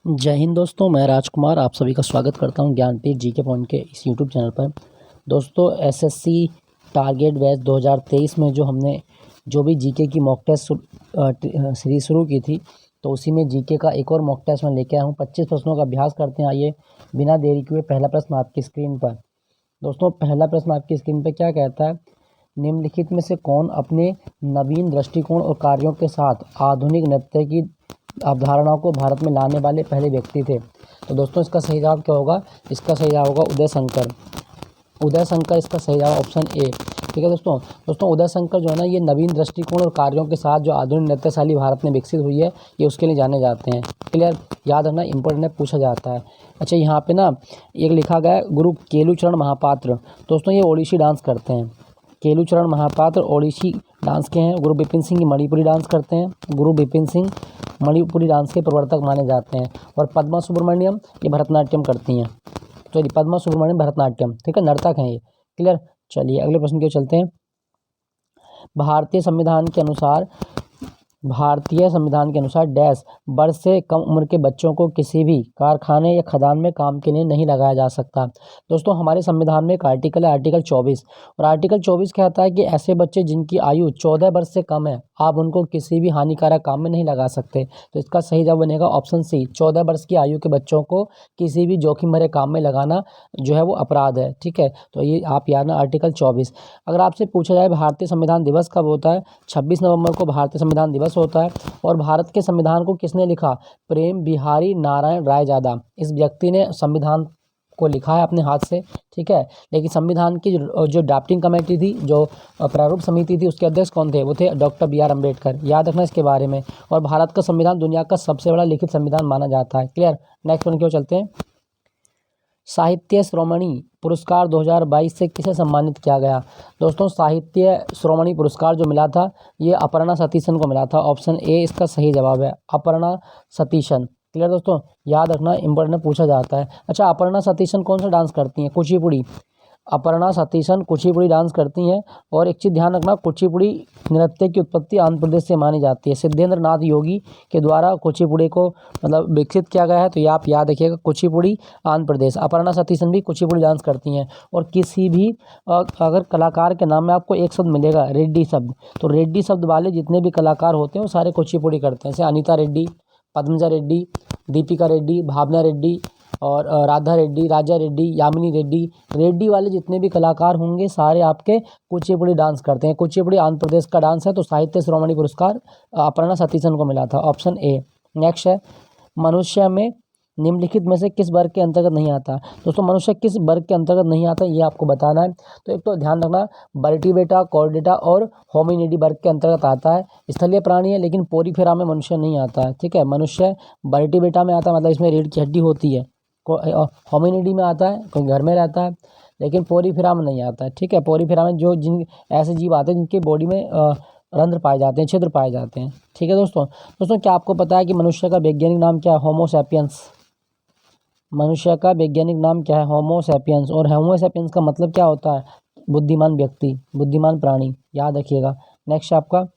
जय हिंद दोस्तों, मैं राजकुमार आप सभी का स्वागत करता हूं ज्ञानपीठ जीके पॉइंट के इस यूट्यूब चैनल पर। दोस्तों, एसएससी टारगेट बैच 2023 में जो भी जीके की मॉक टेस्ट सीरीज शुरू की थी, तो उसी में जीके का एक और मॉक टेस्ट मैं लेके आया हूं। 25 प्रश्नों का अभ्यास करते हैं। आइए बिना देरी किए पहला प्रश्न आपकी स्क्रीन पर। दोस्तों, पहला प्रश्न आपकी स्क्रीन पर क्या कहता है? निम्नलिखित में से कौन अपने नवीन दृष्टिकोण और कार्यों के साथ आधुनिक नृत्य की अवधारणाओं को भारत में लाने वाले पहले व्यक्ति थे? तो दोस्तों, इसका सही जवाब क्या होगा? इसका सही जवाब होगा उदय शंकर। उदय शंकर इसका सही जवाब, ऑप्शन ए। ठीक है दोस्तों, उदय शंकर जो है ना, ये नवीन दृष्टिकोण और कार्यों के साथ जो आधुनिक नृत्य शैली भारत में विकसित हुई है, ये उसके लिए जाने जाते हैं। क्लियर? याद रखना, इंपॉर्टेंट है, पूछा जाता है। अच्छा, यहाँ पे ना एक लिखा गया है गुरु केलुचरण महापात्र। दोस्तों, ये ओडिसी डांस करते हैं। केलुचरण महापात्र ओडिसी डांस के हैं। गुरु बिपिन सिंह मणिपुरी डांस करते हैं। गुरु बिपिन सिंह मणिपुरी डांस के प्रवर्तक माने जाते हैं। और पद्मा सुब्रमण्यम ये भरतनाट्यम करती हैं। तो ये पद्मा सुब्रमण्यम भरतनाट्यम, ठीक है, नर्तक हैं ये। क्लियर? चलिए अगले प्रश्न की ओर चलते हैं। भारतीय संविधान के अनुसार डैश वर्ष से कम उम्र के बच्चों को किसी भी कारखाने या खदान में काम के लिए नहीं लगाया जा सकता। दोस्तों, हमारे संविधान में एक आर्टिकल है, आर्टिकल 24, और आर्टिकल 24 कहता है कि ऐसे बच्चे जिनकी आयु 14 वर्ष से कम है, आप उनको किसी भी हानिकारक काम में नहीं लगा सकते। तो इसका सही जवाब बनेगा ऑप्शन सी। 14 वर्ष की आयु के बच्चों को किसी भी जोखिम भरे काम में लगाना जो है वो अपराध है। ठीक है, तो ये आप याद ना, आर्टिकल 24। अगर आपसे पूछा जाए भारतीय संविधान दिवस कब होता है? 26 नवंबर को भारतीय संविधान दिवस होता है। और भारत के संविधान को किसने लिखा? प्रेम बिहारी नारायण रायजादा, इस व्यक्ति ने संविधान को लिखा है अपने हाथ से। ठीक है, लेकिन संविधान की जो ड्राफ्टिंग कमेटी थी, जो प्रारूप समिति थी, उसके अध्यक्ष कौन थे? वो थे डॉक्टर बी आर अम्बेडकर। याद रखना इसके बारे में। और भारत का संविधान दुनिया का सबसे बड़ा लिखित संविधान माना जाता है। क्लियर? नेक्स्ट वन की ओर चलते हैं। साहित्य श्रोमणी पुरस्कार 2022 से किसे सम्मानित किया गया? दोस्तों, साहित्य श्रोमणी पुरस्कार जो मिला था, ये अपर्णा सतीशन को मिला था। ऑप्शन ए इसका सही जवाब है, अपर्णा सतीशन। क्लियर दोस्तों? याद रखना, इंपॉर्टेंट पूछा जाता है। अच्छा, अपर्णा सतीशन कौन सा डांस करती हैं? कुचिपुड़ी। अपर्णा सतीशन कुचिपुड़ी डांस करती हैं। और एक चीज़ ध्यान रखना, कुचिपुड़ी नृत्य की उत्पत्ति आंध्र प्रदेश से मानी जाती है। सिद्धेंद्र नाथ योगी के द्वारा कुचिपुड़ी को विकसित किया गया है। तो ये आप याद रखिएगा, कुचिपुड़ी आंध्र प्रदेश। अपर्णा सतीशन भी कुचिपुड़ी डांस करती हैं। और किसी भी अगर कलाकार के नाम में आपको एक शब्द मिलेगा, रेड्डी शब्द, तो रेड्डी शब्द वाले जितने भी कलाकार होते हैं वो सारे कुचिपुड़ी करते हैं। जैसे अनीता रेड्डी, पद्मजा रेड्डी, दीपिका रेड्डी, भावना रेड्डी, और राधा रेड्डी, राजा रेड्डी, यामिनी रेड्डी, रेड्डी वाले जितने भी कलाकार होंगे सारे आपके कुचिपुड़ी डांस करते हैं। कुचिपुड़ी आंध्र प्रदेश का डांस है। तो साहित्य श्रोमणी पुरस्कार अपर्णा सतीशन को मिला था, ऑप्शन ए। नेक्स्ट है, मनुष्य में निम्नलिखित में से किस वर्ग के अंतर्गत नहीं आता? दोस्तों, मनुष्य किस वर्ग के अंतर्गत नहीं आता, ये आपको बताना है। तो एक तो ध्यान रखना, वर्टिब्रेटा, कॉर्डेटा और होमिनिडी वर्ग के अंतर्गत आता है। स्थलीय प्राणी है, लेकिन पोरीफेरा में मनुष्य नहीं आता है। ठीक है, मनुष्य वर्टिब्रेटा में आता है, मतलब इसमें रीढ़ की हड्डी होती है। होमिनिडी में आता है, कोई घर में रहता है, लेकिन पोरीफेरा में नहीं आता है। ठीक है, पोरीफेरा में जो जिन ऐसे जीव आते हैं जिनके बॉडी में रंध्र पाए जाते हैं, छिद्र पाए जाते हैं। ठीक है दोस्तों, क्या आपको पता है कि मनुष्य का वैज्ञानिक नाम क्या है? Homo sapiens. मनुष्य का वैज्ञानिक नाम क्या है? Homo sapiens. और होमो सैपियंस का मतलब क्या होता है? बुद्धिमान व्यक्ति, बुद्धिमान प्राणी। याद रखिएगा। नेक्स्ट आपका,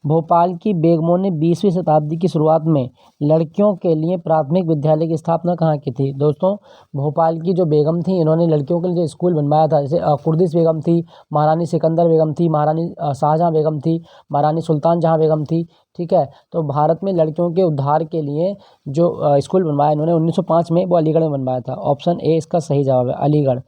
भोपाल की बेगमों ने 20वीं शताब्दी की शुरुआत में लड़कियों के लिए प्राथमिक विद्यालय की स्थापना कहाँ की थी? दोस्तों, भोपाल की जो बेगम थी, इन्होंने लड़कियों के लिए स्कूल बनवाया था। जैसे कुर्दिश बेगम थी, महारानी सिकंदर बेगम थी, महारानी शाहजहाँ बेगम थी, महारानी सुल्तान जहाँ बेगम थी। ठीक है, तो भारत में लड़कियों के उद्धार के लिए जो स्कूल बनवाया इन्होंने 1905 में, वो अलीगढ़ में बनवाया था। ऑप्शन ए इसका सही जवाब है, अलीगढ़।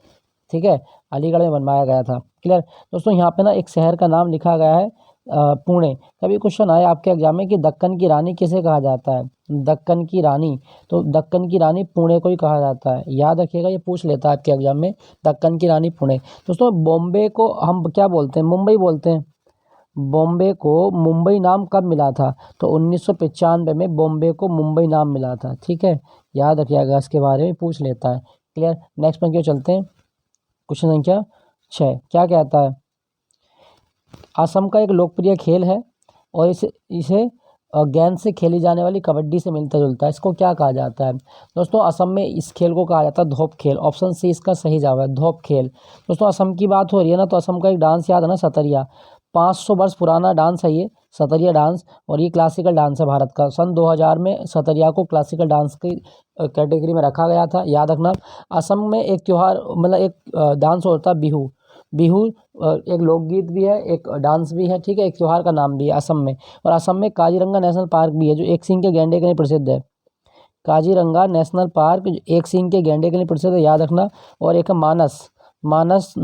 ठीक है, अलीगढ़ में बनवाया गया था। क्लियर दोस्तों? यहाँ पे ना एक शहर का नाम लिखा गया है पुणे। कभी क्वेश्चन आया आपके एग्जाम में कि दक्कन की रानी किसे कहा जाता है? दक्कन की रानी, तो दक्कन की रानी पुणे को ही कहा जाता है। याद रखिएगा, ये पूछ लेता है आपके एग्जाम में, दक्कन की रानी पुणे। दोस्तों, बॉम्बे को हम क्या बोलते हैं? मुंबई बोलते हैं। बॉम्बे को मुंबई नाम कब मिला था? तो 1995 में बॉम्बे को मुंबई नाम मिला था। ठीक है, याद रखिएगा, इसके बारे में पूछ लेता है। क्लियर? नेक्स्ट पर क्यों चलते हैं। क्वेश्चन संख्या 6 क्या कहता है? असम का एक लोकप्रिय खेल है और इसे गेंद से खेली जाने वाली कबड्डी से मिलता जुलता है। इसको क्या कहा जाता है? दोस्तों, असम में इस खेल को कहा जाता है धोप खेल। ऑप्शन सी इसका सही जवाब है, धोप खेल। दोस्तों, असम की बात हो रही है ना, तो असम का एक डांस याद है ना, सतरिया। 500 वर्ष पुराना डांस है ये सतरिया डांस, और ये क्लासिकल डांस है भारत का। सन 2000 में सतरिया को क्लासिकल डांस की कैटेगरी में रखा गया था, याद रखना। असम में एक त्यौहार मतलब एक डांस होता है बिहू। बिहू एक लोकगीत भी है, एक डांस भी है, ठीक है, एक त्यौहार का नाम भी है असम में। और असम में काजीरंगा नेशनल पार्क भी है जो एक सींग के गैंडे के लिए प्रसिद्ध है। काजीरंगा नेशनल पार्क एक सींग के गैंडे के लिए प्रसिद्ध है, याद रखना। और एक है मानस,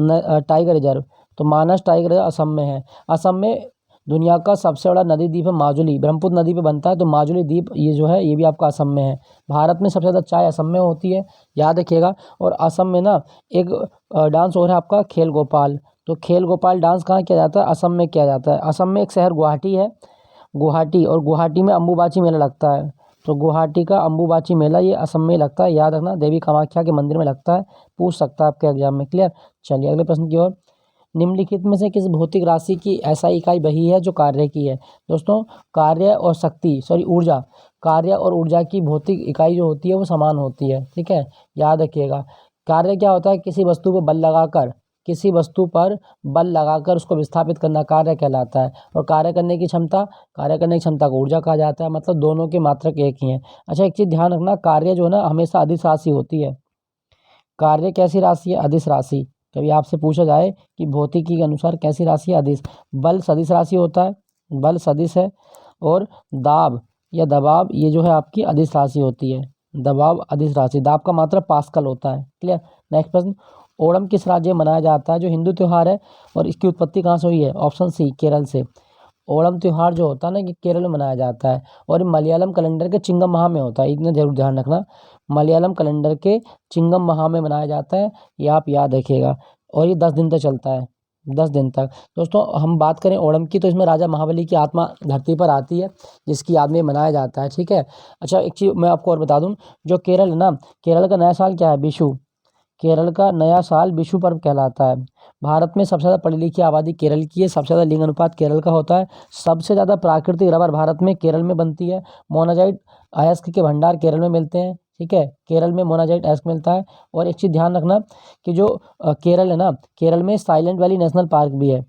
टाइगर रिजर्व। तो मानस टाइगर रिजर्व असम में है। असम में दुनिया का सबसे बड़ा नदी द्वीप है माजुली, ब्रह्मपुत्र नदी पे बनता है, तो माजुली द्वीप ये जो है ये भी आपका असम में है। भारत में सबसे ज़्यादा चाय असम में होती है, याद रखिएगा। और असम में ना एक डांस और है आपका खेल गोपाल। तो खेल गोपाल डांस कहाँ किया जाता है? असम में किया जाता है। असम में एक शहर गुवाहाटी है, गुवाहाटी, और गुवाहाटी में अम्बुबाची मेला लगता है। तो गुवाहाटी का अम्बुबाची मेला ये असम में लगता है, याद रखना। देवी कामाख्या के मंदिर में लगता है, पूछ सकता है आपके एग्जाम में। क्लियर। चलिए अगले प्रश्न की ओर। निम्नलिखित में से किस भौतिक राशि की ऐसा इकाई वही है जो कार्य की है? दोस्तों कार्य और शक्ति ऊर्जा, कार्य और ऊर्जा की भौतिक इकाई जो होती है वो समान होती है, ठीक है, याद रखिएगा। कार्य क्या होता है? किसी वस्तु पर बल लगाकर, किसी वस्तु पर बल लगाकर उसको विस्थापित करना कार्य कहलाता है। और कार्य करने की क्षमता को ऊर्जा कहा जाता है। मतलब दोनों के मात्रक एक ही हैं। अच्छा एक चीज़ ध्यान रखना, कार्य जो है ना हमेशा अदिश राशि होती है। कार्य कैसी राशि है? अदिश राशि। कभी आपसे पूछा जाए कि भौतिकी के अनुसार कैसी राशि है? अदिश। बल सदिश राशि होता है, बल सदिश है। और दाब या दबाव ये जो है आपकी अदिश राशि होती है। दबाव अदिश राशि, दाब का मात्रा पास्कल होता है। क्लियर। नेक्स्ट प्रश्न, ओणम किस राज्य में मनाया जाता है? जो हिंदू त्यौहार है, और इसकी उत्पत्ति कहाँ से हुई है? ऑप्शन सी केरल से। ओणम त्यौहार जो होता है ना कि केरल में मनाया जाता है, और मलयालम कैलेंडर के चिंगम माह में होता है, इतना जरूर ध्यान रखना। मलयालम कैलेंडर के चिंगम माह में मनाया जाता है, ये आप याद रखिएगा। और ये 10 दिन तक चलता है, 10 दिन तक। दोस्तों हम बात करें ओणम की, तो इसमें राजा महाबली की आत्मा धरती पर आती है, जिसकी याद में मनाया जाता है, ठीक है। अच्छा एक चीज़ मैं आपको और बता दूं, जो केरल है ना, केरल का नया साल क्या है? विशु। केरल का नया साल विशु पर्व कहलाता है। भारत में सबसे ज़्यादा पढ़ी लिखी आबादी केरल की है, सबसे ज़्यादा लिंग अनुपात केरल का होता है। सबसे ज़्यादा प्राकृतिक रबर भारत में केरल में बनती है। मोनाजाइट अयस्क के भंडार केरल में मिलते हैं, ठीक है, केरल में मोनाजाइट अयस्क मिलता है। और एक चीज़ ध्यान रखना कि जो केरल है ना, केरल में साइलेंट वैली नेशनल पार्क भी है।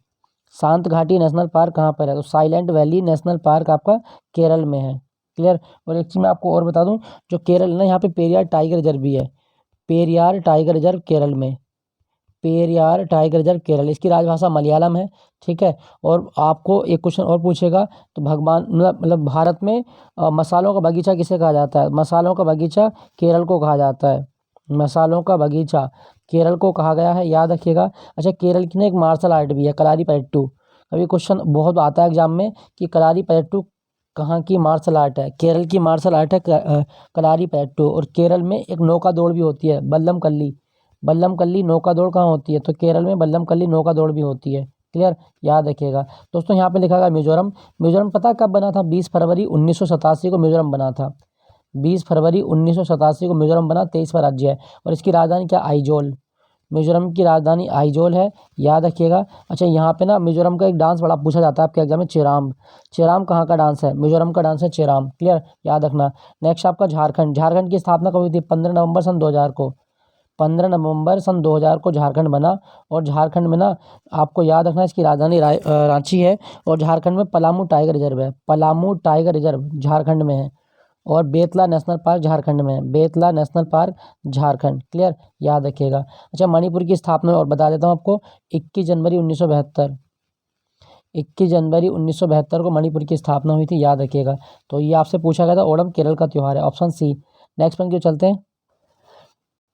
शांत घाटी नेशनल पार्क कहाँ पर है? तो साइलेंट वैली नेशनल पार्क आपका केरल में है। क्लियर। और एक चीज़ मैं आपको और बता दूं, जो केरल है ना, यहाँ पे पेरियार टाइगर रिजर्व भी है। पेरियार टाइगर रिजर्व केरल में, पेरियार टाइगर रिजर्व केरल, इसकी राजभाषा मलयालम है, ठीक है। और आपको एक क्वेश्चन और पूछेगा, तो भगवान मतलब भारत में मसालों का बगीचा किसे कहा जाता है? मसालों का बगीचा केरल को कहा जाता है। मसालों का बगीचा केरल को कहा गया है, याद रखिएगा। अच्छा केरल की ना एक मार्शल आर्ट भी है कलारीपयट्टू। अभी क्वेश्चन बहुत आता है एग्जाम में कि कलारीपयट्टू कहाँ की मार्शल आर्ट है? केरल की मार्शल आर्ट है कलारीपयट्टू। और केरल में एक नौका दौड़ भी होती है, बल्लम कल्ली। बल्लम कल्ली नौका दौड़ कहाँ होती है? तो केरल में बल्लम कल्ली नौका दौड़ भी होती है। क्लियर, याद रखिएगा। दोस्तों यहाँ पे लिखा गया मिजोरम। मिजोरम पता कब बना था? 20 फरवरी 1987 को मिजोरम बना था। 20 फरवरी 1987 को मिजोरम बना, 23वां राज्य है। और इसकी राजधानी क्या? आइजोल। मिजोरम की राजधानी आइजोल है, याद रखिएगा। अच्छा यहाँ पे ना मिजोरम का एक डांस बड़ा पूछा जाता है आपके एग्जाम में, चेराम। चेराम कहाँ का डांस है? मिजोरम का डांस है चेराम। क्लियर, याद रखना। नेक्स्ट आपका झारखंड। झारखंड की स्थापना कब हुई थी? 15 नवंबर सन 2000 को। 15 नवंबर सन 2000 को झारखंड बना। और झारखंड में ना आपको याद रखना इसकी राजधानी रांची है। और झारखंड में पलामू टाइगर रिजर्व है, पलामू टाइगर रिजर्व झारखंड में है। और बेतला नेशनल पार्क झारखंड में है, Betla national park Jharkhand. Clear, याद रखिएगा। अच्छा मणिपुर की स्थापना और बता देता हूँ आपको, 21 जनवरी 1972। 21 जनवरी 1972 को मणिपुर की स्थापना हुई थी, याद रखिएगा। तो ये आपसे पूछा गया था, ओणम केरल का त्यौहार है, ऑप्शन सी। नेक्स्ट पॉइंट क्यों चलते हैं।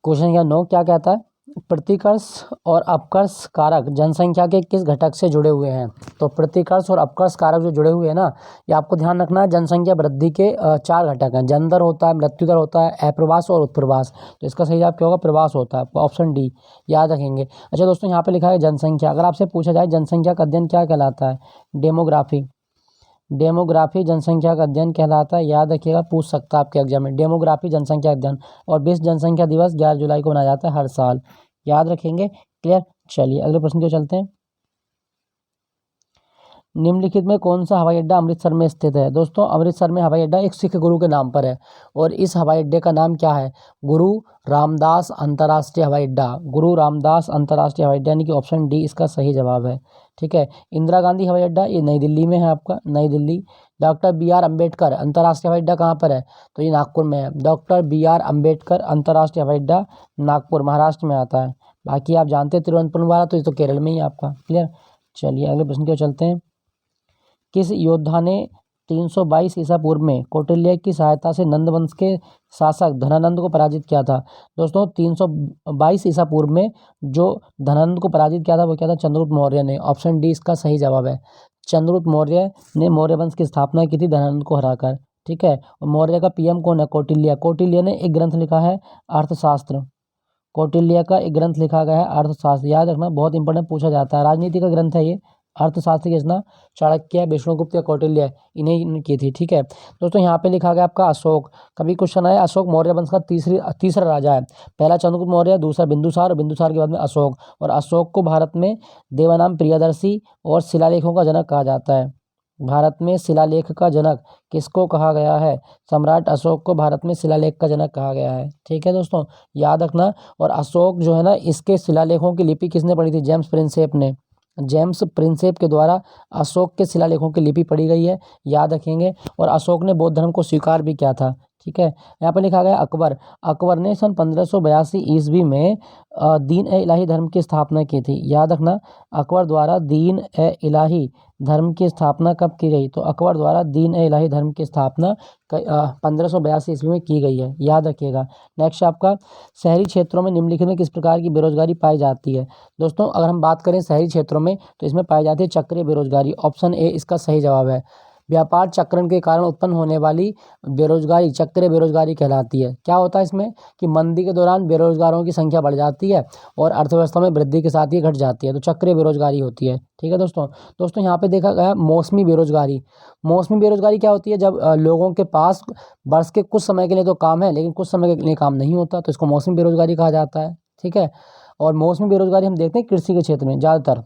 क्वेश्चन या 9 क्या कहता है? प्रतिकर्ष और अपकर्ष कारक जनसंख्या के किस घटक से जुड़े हुए हैं? तो प्रतिकर्ष और अपकर्ष कारक जो जुड़े हुए हैं ना, ये आपको ध्यान रखना है। जनसंख्या वृद्धि के 4 घटक हैं, जन्म दर होता है, मृत्यु दर होता है, अप्रवास और उत्प्रवास। तो इसका सही जवाब क्या होगा? प्रवास होता है, ऑप्शन डी, याद रखेंगे। अच्छा दोस्तों यहाँ पे लिखा है जनसंख्या। अगर आपसे पूछा जाए जनसंख्या का अध्ययन क्या कहलाता है? डेमोग्राफी। डेमोग्राफी जनसंख्या का अध्ययन कहलाता है, याद रखिएगा, पूछ सकता है आपके एग्जाम में, डेमोग्राफी जनसंख्या अध्ययन। और विश्व जनसंख्या दिवस 11 जुलाई को मनाया जाता है हर साल, याद रखेंगे। क्लियर। चलिए अगले प्रश्न को चलते हैं। निम्नलिखित में कौन सा हवाई अड्डा अमृतसर में स्थित है? दोस्तों अमृतसर में हवाई अड्डा एक सिख गुरु के नाम पर है, और इस हवाई अड्डे का नाम क्या है? गुरु रामदास अंतर्राष्ट्रीय हवाई अड्डा। गुरु रामदास अंतर्राष्ट्रीय हवाई अड्डा, यानी कि ऑप्शन डी इसका सही जवाब है। ठीक है। इंदिरा गांधी हवाई अड्डा ये नई दिल्ली में है आपका, Nai Delhi. Doctor B R Ambedkar अंतर्राष्ट्रीय हवाई अड्डा कहाँ पर है, तो ये नागपुर में है। डॉक्टर बी आर अम्बेडकर अंतर्राष्ट्रीय हवाई अड्डा नागपुर महाराष्ट्र में आता है। बाकी आप जानते हैं तिरुवनंतपुरम वाला तो ये तो केरल में ही है आपका, क्लियर। चलिए अगले प्रश्न की ओर चलते हैं। किस योद्धा ने 322 ईसा पूर्व में कौटिल्य की सहायता से नंद वंश के शासक धनानंद को पराजित किया था। दोस्तों 322 ईसा पूर्व में जो धनानंद को पराजित किया था वो क्या था, चंद्रगुप्त मौर्य ने। ऑप्शन डी इसका सही जवाब है। चंद्रगुप्त मौर्य ने मौर्य वंश की स्थापना की थी धनानंद को हराकर, ठीक है। और मौर्य का पीएम कौन है, कौटिल्य। कौटिल्य ने एक ग्रंथ लिखा है अर्थशास्त्र। कौटिल्य का एक ग्रंथ लिखा गया है अर्थशास्त्र, याद रखना बहुत इंपॉर्टेंट पूछा जाता है। राजनीति का ग्रंथ है ये। अर्थशास्त्र की रचना चाणक्य, विष्णुगुप्त या कौटिल्य इन्हें ने की थी, ठीक है। दोस्तों यहाँ पे लिखा गया आपका अशोक। कभी क्वेश्चन आया, अशोक मौर्य वंश का तीसरा राजा है। पहला चंद्रगुप्त मौर्य, दूसरा बिंदुसार और बिंदुसार के बाद में अशोक। और अशोक को भारत में देवानाम प्रियदर्शी और शिलालेखों का जनक कहा जाता है। भारत में शिलालेख का जनक किसको कहा गया है, सम्राट अशोक को भारत में शिलालेख का जनक कहा गया है, ठीक है दोस्तों, याद रखना। और अशोक जो है ना, इसके शिलालेखों की लिपि किसने पढ़ी थी, जेम्स प्रिंसेप ने। जेम्स प्रिंसेप के द्वारा अशोक के शिलालेखों की लिपि पढ़ी गई है, याद रखेंगे। और अशोक ने बौद्ध धर्म को स्वीकार भी किया था, ठीक है। यहाँ पर लिखा गया अकबर। अकबर ने सन 1582 ईस्वी में दीन ए इलाही धर्म की स्थापना की थी, याद रखना। अकबर द्वारा दीन ए इलाही धर्म की स्थापना कब की गई, तो अकबर द्वारा दीन ए इलाही धर्म की स्थापना 1582 ईस्वी में की गई है, याद रखिएगा। नेक्स्ट आपका, शहरी क्षेत्रों में निम्नलिखित में किस प्रकार की बेरोजगारी पाई जाती है। दोस्तों अगर हम बात करें शहरी क्षेत्रों में तो इसमें पाई जाती है चक्रीय बेरोजगारी। ऑप्शन ए इसका सही जवाब है। व्यापार चक्रण के कारण उत्पन्न होने वाली बेरोजगारी चक्रीय बेरोजगारी कहलाती है। क्या होता है इसमें कि मंदी के दौरान बेरोजगारों की संख्या बढ़ जाती है और अर्थव्यवस्था में वृद्धि के साथ ही घट जाती है, तो चक्रीय बेरोजगारी होती है, ठीक है दोस्तों। दोस्तों यहाँ पे देखा गया मौसमी बेरोजगारी। मौसमी बेरोजगारी क्या होती है, जब लोगों के पास वर्ष के कुछ समय के लिए तो काम है लेकिन कुछ समय के लिए काम नहीं होता, तो इसको मौसमी बेरोजगारी कहा जाता है, ठीक है। और मौसमी बेरोजगारी हम देखते हैं कृषि के क्षेत्र में, ज़्यादातर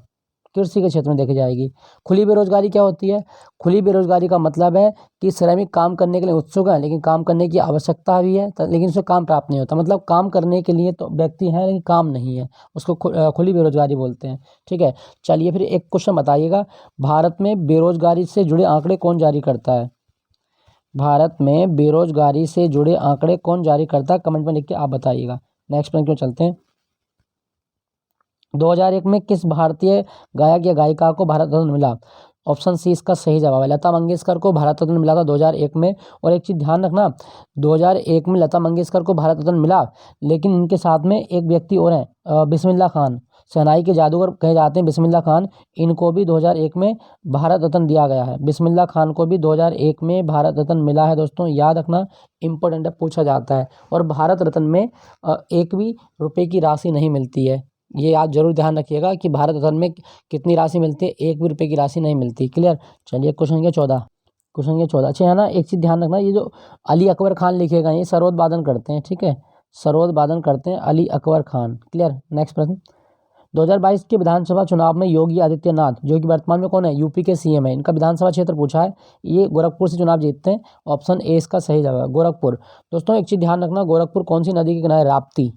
कृषि के क्षेत्र में देखी जाएगी। खुली बेरोजगारी क्या होती है, खुली बेरोजगारी का मतलब है कि श्रमिक काम करने के लिए उत्सुक है लेकिन काम करने की आवश्यकता भी है लेकिन उसे काम प्राप्त नहीं होता, मतलब काम करने के लिए तो व्यक्ति है लेकिन काम नहीं है, उसको खुली बेरोजगारी बोलते हैं, ठीक है। चलिए फिर एक क्वेश्चन बताइएगा, भारत में बेरोजगारी से जुड़े आंकड़े कौन जारी करता है। भारत में बेरोजगारी से जुड़े आंकड़े कौन जारी करता है, कमेंट में लिख के आप बताइएगा। नेक्स्ट प्रश्न क्यों चलते हैं। 2001 में किस भारतीय गायक या गायिका को भारत रत्न मिला। ऑप्शन सी इसका सही जवाब है। लता मंगेशकर को भारत रत्न मिला था 2001 में। और एक चीज़ ध्यान रखना, 2001 में लता मंगेशकर को भारत रत्न मिला, लेकिन इनके साथ में एक व्यक्ति और हैं, बिस्मिल्लाह खान, शहनाई के जादूगर कहे जाते हैं बिस्मिल्लाह खान। इनको भी 2001 में भारत रत्न दिया गया है। बिस्मिल्लाह खान को भी 2001 में भारत रत्न मिला है दोस्तों, याद रखना, इंपॉर्टेंट है, पूछा जाता है। और भारत रत्न में एक भी रुपये की राशि नहीं मिलती है, ये आप जरूर ध्यान रखिएगा कि भारत रत्न में कितनी राशि मिलती है, एक भी रुपये की राशि नहीं मिलती, क्लियर। चलिए क्वेश्चन के 14, अच्छा है ना। एक चीज़ ध्यान रखना, ये जो अली अकबर खान लिखेगा ये सरोद वादन करते हैं, ठीक है, सरोद वादन करते हैं अली अकबर खान, क्लियर। नेक्स्ट प्रश्न, 2022 के विधानसभा चुनाव में योगी आदित्यनाथ जो कि वर्तमान में कौन है, यूपी के सीएम है, इनका विधानसभा क्षेत्र पूछा है, ये गोरखपुर से चुनाव जीतते हैं। ऑप्शन ए इसका सही जवाब है, गोरखपुर। दोस्तों एक चीज़ ध्यान रखना, गोरखपुर कौन सी नदी के किनारे, राप्ती।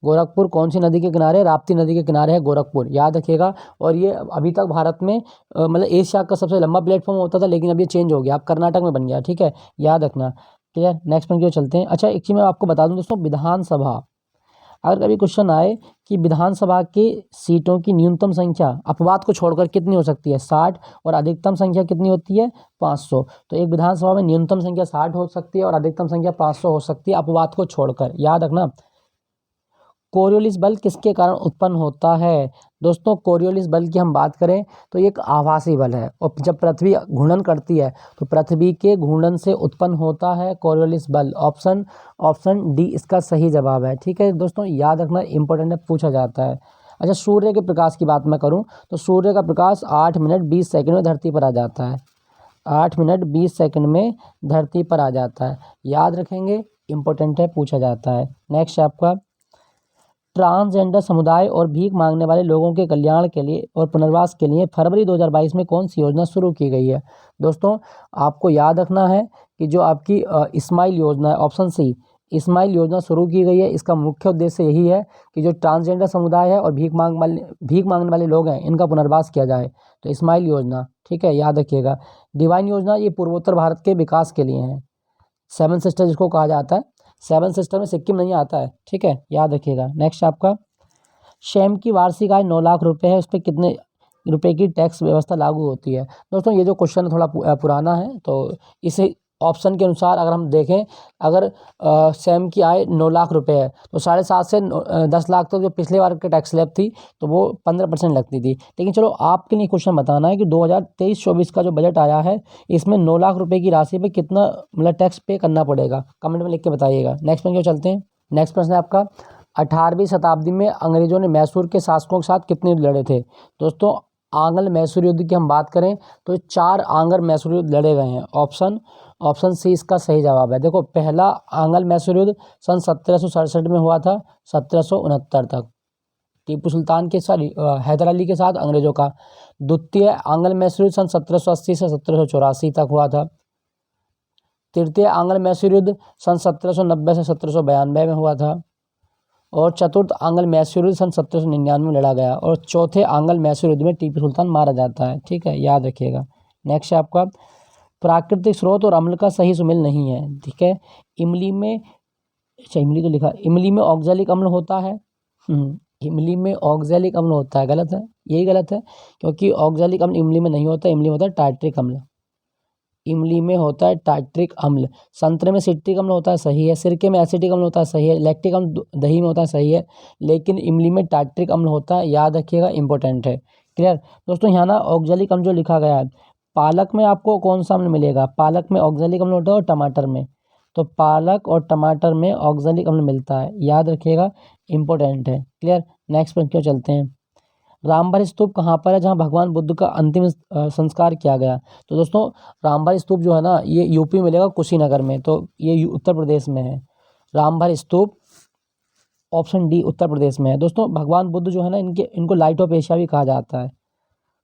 गोरखपुर कौन सी नदी के किनारे, राप्ती नदी के किनारे है गोरखपुर, याद रखिएगा। और ये अभी तक भारत में मतलब एशिया का सबसे लंबा प्लेटफॉर्म होता था, लेकिन अब ये चेंज हो गया, अब कर्नाटक में बन गया, ठीक है, याद रखना, क्लियर। नेक्स्ट पॉइंट की ओर चलते हैं। अच्छा एक चीज़ मैं आपको बता दूं दोस्तों, विधानसभा, अगर कभी क्वेश्चन आए कि विधानसभा के सीटों की न्यूनतम संख्या अपवाद को छोड़कर कितनी हो सकती है, 60, और अधिकतम संख्या कितनी होती है, 500। तो एक विधानसभा में न्यूनतम संख्या 60 हो सकती है और अधिकतम संख्या 500 हो सकती है, अपवाद को छोड़कर, याद रखना। कोरियोलिस बल किसके कारण उत्पन्न होता है। दोस्तों कोरियोलिस बल की हम बात करें तो ये एक आभासी बल है, और जब पृथ्वी घूर्णन करती है तो पृथ्वी के घूर्णन से उत्पन्न होता है कोरियोलिस बल। ऑप्शन डी इसका सही जवाब है, ठीक है दोस्तों, याद रखना, इंपॉर्टेंट है, पूछा जाता है। अच्छा सूर्य के प्रकाश की बात मैं करूं तो सूर्य का प्रकाश 8 मिनट 20 सेकंड में धरती पर आ जाता है, 8 मिनट 20 सेकंड में धरती पर आ जाता है, याद रखेंगे, इंपॉर्टेंट है, पूछा जाता है। नेक्स्ट आपका, ट्रांसजेंडर समुदाय और भीख मांगने वाले लोगों के कल्याण के लिए और पुनर्वास के लिए फरवरी 2022 में कौन सी योजना शुरू की गई है। दोस्तों आपको याद रखना है कि जो आपकी स्माइल योजना है, ऑप्शन सी स्माइल योजना शुरू की गई है। इसका मुख्य उद्देश्य यही है कि जो ट्रांसजेंडर समुदाय है और भीख मांगने वाले लोग हैं, इनका पुनर्वास किया जाए। तो स्माइल योजना, ठीक है, याद रखिएगा। डिवाइन योजना ये पूर्वोत्तर भारत के विकास के लिए है। सेवन सिस्टर जिसको कहा जाता है, सेवन सिस्टर में सिक्किम नहीं आता है, ठीक है, याद रखिएगा। नेक्स्ट आपका शैम की वार्षिक आय 9 लाख रुपए है, उस पर कितने रुपए की टैक्स व्यवस्था लागू होती है। दोस्तों ये जो क्वेश्चन थोड़ा पुराना है, तो इसे ऑप्शन के अनुसार अगर हम देखें, अगर शैम की आय 9 लाख रुपए है तो 7.5 से 10 लाख तक जो पिछले बार की टैक्स स्लैब थी तो वो 15% लगती थी। लेकिन चलो आपके लिए क्वेश्चन बताना है कि 2023-24 का जो बजट आया है, इसमें 9 लाख रुपए की राशि पे कितना मतलब टैक्स पे करना पड़ेगा, कमेंट में लिख के बताइएगा। नेक्स्ट में क्यों चलते हैं। नेक्स्ट प्रश्न है आपका 18वीं शताब्दी में अंग्रेजों ने मैसूर के शासकों के साथ कितने युद्ध लड़े थे। दोस्तों आंग्ल मैसूर युद्ध की हम बात करें तो 4 आंग्ल मैसूर युद्ध लड़े गए हैं। ऑप्शन सी इसका सही जवाब है। देखो पहला आंग्ल मैसूर युद्ध सन 1767 में हुआ था 1769 तक, टीपू सुल्तान के साथ हैदर अली के साथ अंग्रेजों का। द्वितीय आंग्ल मैसूर युद्ध सन 1780 से 1784 तक हुआ था। तृतीय आंग्ल मैसूर युद्ध सन 1790 से 1792 में हुआ था। और चतुर्थ आंग्ल मैसूर युद्ध सन 1799 में लड़ा गया। और चौथे आंग्ल मैसूर युद्ध में टीपू सुल्तान मारा जाता है, ठीक है, याद रखिएगा। नेक्स्ट है आपका प्राकृतिक स्रोत और अम्ल का सही सुमेल नहीं है, ठीक है। इमली में, अच्छा इमली तो लिखा, इमली में ऑक्जेलिक अम्ल होता है। इमली में ऑक्जेलिक अम्ल होता है, गलत है, यही गलत है, क्योंकि ऑक्जेलिक अम्ल इमली में नहीं होता, इमली में होता है टार्ट्रिक अम्ल। इमली में होता है टार्ट्रिक अम्ल। संतरे में सिट्रिक अम्ल होता है, सही है। सिरके में एसिटिक अम्ल होता है, सही है। लैक्टिक अम्ल दही में होता है, सही है। लेकिन इमली में टार्ट्रिक अम्ल होता है, याद रखिएगा, इंपॉर्टेंट है। क्लियर दोस्तों, यहाँ ना ऑक्जेलिक अम्ल जो लिखा गया है, पालक में आपको कौन सा अम्ल मिलेगा, पालक में ऑक्जेलिक अम्ल होता है और टमाटर में, तो पालक और टमाटर में ऑक्जेलिक अम्ल मिलता है, याद रखिएगा, इंपॉर्टेंट है। क्लियर। नेक्स्ट पर क्यों चलते हैं। रामभर स्तूप कहाँ पर है जहाँ भगवान बुद्ध का अंतिम संस्कार किया गया। तो दोस्तों रामभर स्तूप जो है ना, ये यूपी में मिलेगा, कुशीनगर में, तो ये उत्तर प्रदेश में है। रामभर स्तूप ऑप्शन डी उत्तर प्रदेश में है। दोस्तों भगवान बुद्ध जो है ना, इनको लाइट ऑफ एशिया भी कहा जाता है।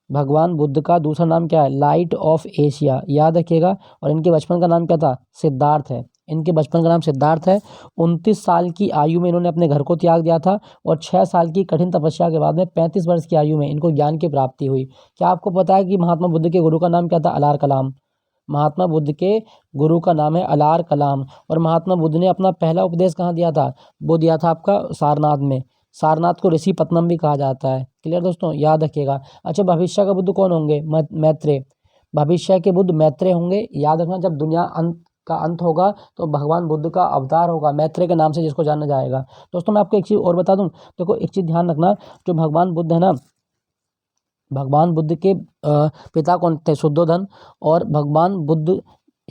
भगवान बुद्ध का दूसरा नाम क्या है, लाइट ऑफ एशिया, याद रखिएगा। और इनके बचपन का नाम क्या था, सिद्धार्थ है। इनके बचपन का नाम सिद्धार्थ है। 29 साल की आयु में इन्होंने अपने घर को त्याग दिया था और 6 साल की कठिन तपस्या के बाद में 35 वर्ष की आयु में इनको ज्ञान की प्राप्ति हुई। क्या आपको पता है कि महात्मा बुद्ध के गुरु का नाम क्या था, अलार कलाम। महात्मा बुद्ध के गुरु का नाम है अलार कलाम। और महात्मा बुद्ध ने अपना पहला उपदेश कहाँ दिया था, वो दिया था आपका सारनाथ में। सारनाथ को ऋषि पत्नम भी कहा जाता है। क्लियर दोस्तों, याद रखिएगा। अच्छा भविष्य का बुद्ध कौन होंगे, मैत्रेय। भविष्य के बुद्ध मैत्रेय होंगे, याद रखना। जब दुनिया का अंत होगा तो भगवान बुद्ध का अवतार होगा मैत्रेय के नाम से, जिसको जाना जाएगा। दोस्तों मैं आपको एक चीज़ और बता दूं, देखो एक चीज़ ध्यान रखना, जो भगवान बुद्ध है ना, भगवान बुद्ध के पिता कौन थे, शुद्धोधन। और भगवान बुद्ध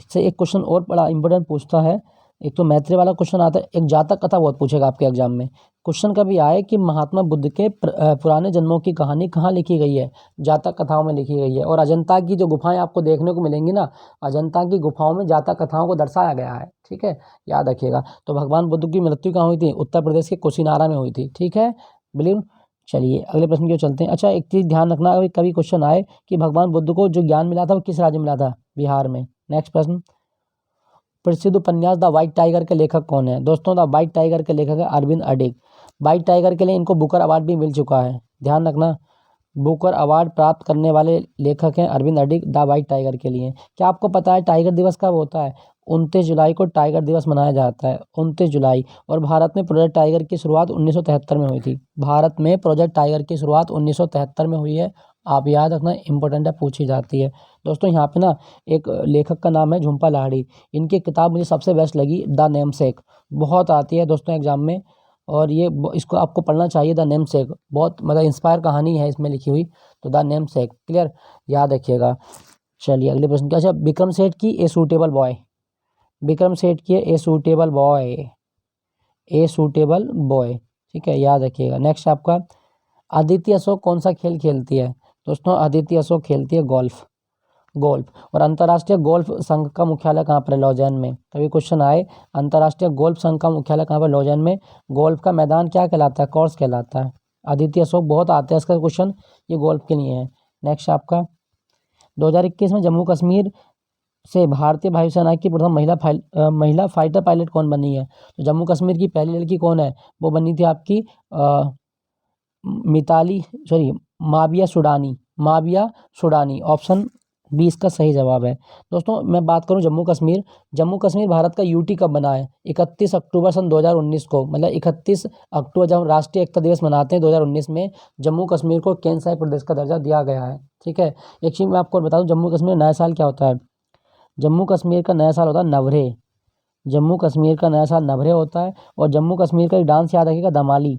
से एक क्वेश्चन और बड़ा इंपॉर्टेंट पूछता है, एक तो मैत्रेय वाला क्वेश्चन आता है, एक जातक कथा बहुत पूछेगा आपके एग्जाम में। क्वेश्चन कभी आए कि महात्मा बुद्ध के पुराने जन्मों की कहानी कहाँ लिखी गई है, जातक कथाओं में लिखी गई है। और अजंता की जो गुफाएं आपको देखने को मिलेंगी ना, अजंता की गुफाओं में जातक कथाओं को दर्शाया गया है, ठीक है, याद रखिएगा। तो भगवान बुद्ध की मृत्यु कहाँ हुई थी, उत्तर प्रदेश के कुशीनारा में हुई थी, ठीक है, बिलीव। चलिए अगले प्रश्न की ओर चलते हैं। अच्छा एक चीज़ ध्यान रखना, अगर कभी क्वेश्चन आए कि भगवान बुद्ध को जो ज्ञान मिला था वो किस राज्य में मिला था, बिहार में। नेक्स्ट प्रश्न, प्रसिद्ध उपन्यास द व्हाइट टाइगर के लेखक कौन है। दोस्तों द व्हाइट टाइगर के लेखक है अरविंद अडिग। व्हाइट टाइगर के लिए इनको बुकर अवार्ड भी मिल चुका है, ध्यान रखना। बुकर अवार्ड प्राप्त करने वाले लेखक हैं अरविंद अडिग द व्हाइट टाइगर के लिए। क्या आपको पता है टाइगर दिवस कब होता है, 29 जुलाई को टाइगर दिवस मनाया जाता है, 29 जुलाई। और भारत में प्रोजेक्ट टाइगर की शुरुआत 1973 में हुई थी। भारत में प्रोजेक्ट टाइगर की शुरुआत 1973 में हुई है, आप याद रखना, इंपॉर्टेंट है, पूछी जाती है। दोस्तों यहाँ पे ना एक लेखक का नाम है झुम्पा लाहिड़ी। इनकी किताब मुझे सबसे बेस्ट लगी, द नेमसेक, बहुत आती है दोस्तों एग्जाम में, और ये इसको आपको पढ़ना चाहिए, द नेमसेक, बहुत मतलब इंस्पायर कहानी है इसमें लिखी हुई, तो द नेमसेक। क्लियर, याद रखिएगा। चलिए अगले प्रश्न क्या, अच्छा विक्रम सेठ की a suitable boy, Vikram Seth की a suitable boy, a suitable boy, ठीक है, याद रखिएगा। नेक्स्ट आपका अदिति अशोक कौन सा खेल खेलती है। दोस्तों अदिति अशोक खेलती है गोल्फ, गोल्फ। और अंतर्राष्ट्रीय गोल्फ संघ का मुख्यालय कहाँ पर है, लॉजैन में। कभी क्वेश्चन आए अंतर्राष्ट्रीय गोल्फ संघ का मुख्यालय कहाँ पर, लॉजैन में। गोल्फ का मैदान क्या कहलाता है, कोर्स कहलाता है। अदिति अशोक बहुत आते हैं इसका क्वेश्चन, ये गोल्फ के लिए है। नेक्स्ट आपका 2021 में जम्मू कश्मीर से भारतीय वायुसेना की प्रथम महिला फाइटर पायलट कौन बनी है? तो जम्मू कश्मीर की पहली लड़की कौन है? वो बनी थी आपकी Mitali sorry Muawiya सुडानी। Option B इसका सही जवाब है। दोस्तों मैं बात करूं जम्मू कश्मीर भारत का यूटी कब बना है? 31 अक्टूबर सन 2019 को, मतलब 31 अक्टूबर जब हम राष्ट्रीय एकता दिवस मनाते हैं 2019 में जम्मू कश्मीर को केंद्र प्रदेश का दर्जा दिया गया है। ठीक है, एक चीज़ मैं आपको बता दूं, जम्मू कश्मीर नया साल क्या होता है? जम्मू कश्मीर का नया साल होता है नवरे। जम्मू कश्मीर का नया साल नवरे होता है। और जम्मू कश्मीर का एक डांस याद रखिएगा, दमाली।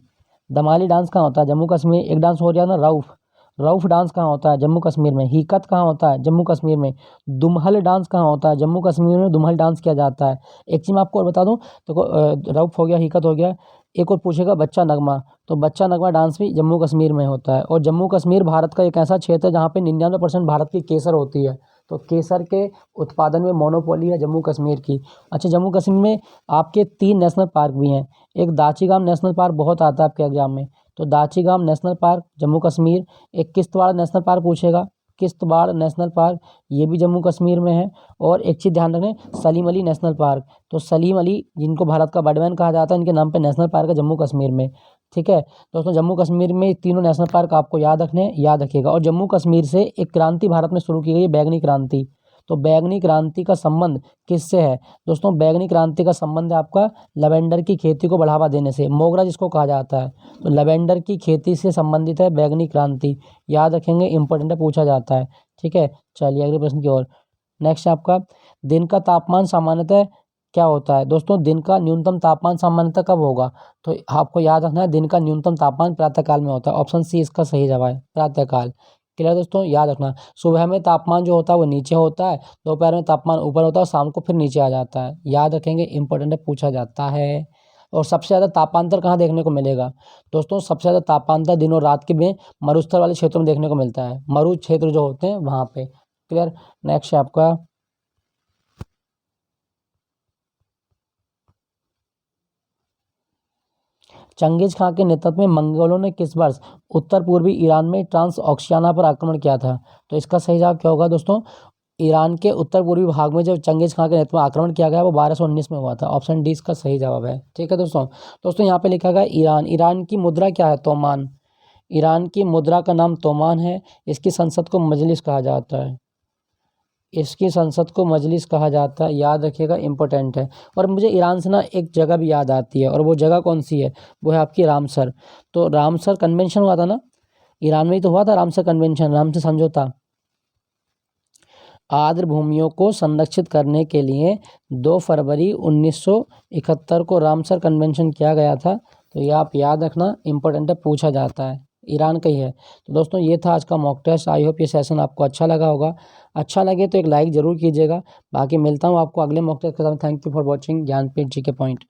दमाली डांस कहाँ होता है? जम्मू कश्मीर। एक डांस हो गया ना रऊफ। रऊफ डांस कहाँ होता है? जम्मू कश्मीर में। हिकत कहाँ होता है? जम्मू कश्मीर में। दुमहल डांस कहाँ होता है? जम्मू कश्मीर में दुमहल डांस किया जाता है। एक चीज़ मैं आपको और बता दूं, तो रऊफ हो गया, हिकत हो गया। एक और पूछेगा बच्चा नगमा, तो बच्चा नगमा डांस भी जम्मू कश्मीर में होता है। और जम्मू कश्मीर भारत का एक ऐसा क्षेत्र है जहाँ पे 99% भारत की केसर होती है। तो केसर के उत्पादन में मोनोपोली है जम्मू कश्मीर की। अच्छा, जम्मू कश्मीर में आपके 3 नेशनल पार्क भी हैं। एक दाचीगाम नेशनल पार्क बहुत आता है आपके एग्जाम में, तो दाचीगाम नेशनल पार्क जम्मू कश्मीर। एक किश्तवाड़ नेशनल पार्क पूछेगा, किश्तवाड़ नेशनल पार्क ये भी जम्मू कश्मीर में है। और एक चीज़ ध्यान रखें, सलीम अली नेशनल पार्क, तो सलीम अली जिनको भारत का बर्डमैन कहा जाता है, इनके नाम पे नेशनल पार्क है जम्मू कश्मीर में। ठीक है दोस्तों, जम्मू कश्मीर में तीनों नेशनल पार्क आपको याद रखिएगा। और जम्मू कश्मीर से एक क्रांति भारत में शुरू की गई है, बैगनी क्रांति। तो बैगनी क्रांति का संबंध किससे है? दोस्तों बैगनी क्रांति का संबंध है आपका लैवेंडर की खेती को बढ़ावा देने से, मोगरा जिसको कहा जाता है। तो लैवेंडर की खेती से संबंधित है बैगनी क्रांति, याद रखेंगे, इंपॉर्टेंट है, पूछा जाता है। ठीक है, चलिए अगले प्रश्न की ओर। नेक्स्ट आपका, दिन का तापमान सामान्यतः क्या होता है? दोस्तों दिन का न्यूनतम तापमान सामान्यतः कब होगा? तो आपको याद रखना है, दिन का न्यूनतम तापमान प्रातःकाल में होता है। ऑप्शन सी इसका सही जवाब है, प्रातःकाल। क्लियर दोस्तों, याद रखना, सुबह में तापमान जो होता है वो नीचे होता है, दोपहर में तापमान ऊपर होता है और शाम को फिर नीचे आ जाता है। याद रखेंगे, इंपॉर्टेंट है, पूछा जाता है। और सबसे ज़्यादा तापांतर कहाँ देखने को मिलेगा? दोस्तों सबसे ज़्यादा तापांतर दिन और रात के में मरुस्थल वाले क्षेत्रों में देखने को मिलता है, मरु क्षेत्र जो होते हैं वहाँ पे। क्लियर। नेक्स्ट है आपका, चंगेज खां के नेतृत्व में मंगोलों ने किस वर्ष उत्तर पूर्वी ईरान में ट्रांस ऑक्सियाना पर आक्रमण किया था? तो इसका सही जवाब क्या होगा दोस्तों? ईरान के उत्तर पूर्वी भाग में जब चंगेज खां के नेतृत्व में आक्रमण किया गया वो 1219 में हुआ था। ऑप्शन डी इसका सही जवाब है। ठीक है दोस्तों, यहाँ पे लिखा गया ईरान। ईरान की मुद्रा क्या है? तोमान। ईरान की मुद्रा का नाम तोमान है। इसकी संसद को मजलिस कहा जाता है। इसकी संसद को मजलिस कहा जाता है, याद रखिएगा, इंपॉर्टेंट है। और मुझे ईरान से ना एक जगह भी याद आती है, और वो जगह कौन सी है? वो है आपकी रामसर। तो रामसर कन्वेंशन हुआ था ना, ईरान में ही तो हुआ था रामसर कन्वेंशन, रामसर समझौता। आर्द्र भूमियों को संरक्षित करने के लिए 2 फरवरी 1971 को रामसर कन्वेंशन किया गया था। तो ये आप याद रखना, इंपॉर्टेंट है, पूछा जाता है, ईरान का ही है। तो दोस्तों ये था आज का मॉक टेस्ट। आई होप ये सेशन आपको अच्छा लगा होगा। अच्छा लगे तो एक लाइक ज़रूर कीजिएगा। बाकी मिलता हूँ आपको अगले मॉक टेस्ट के साथ। Thank you for watching Gyanpeeth ji के पॉइंट।